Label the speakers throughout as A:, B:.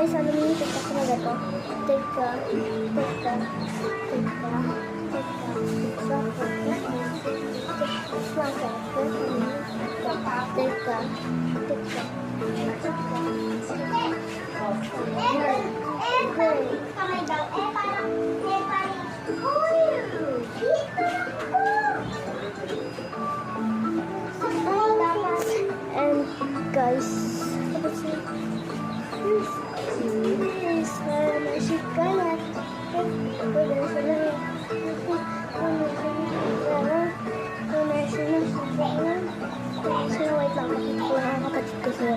A: guys, alam niyo yung TikTok na gato? Teka. And guys, wait lang, kapit ko na kapatid ko sila.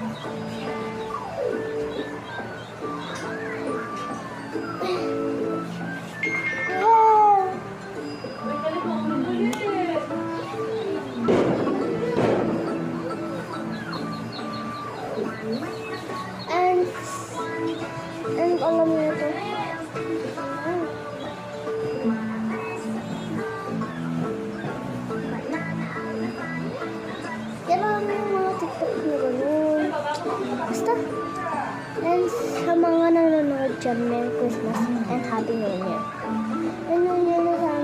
A: And alam niyo ito. Yan lang yung mga TikTok na gano'n. Basta. And sa mga nanonood dyan, Merry Christmas and Happy New Year. And yun yun na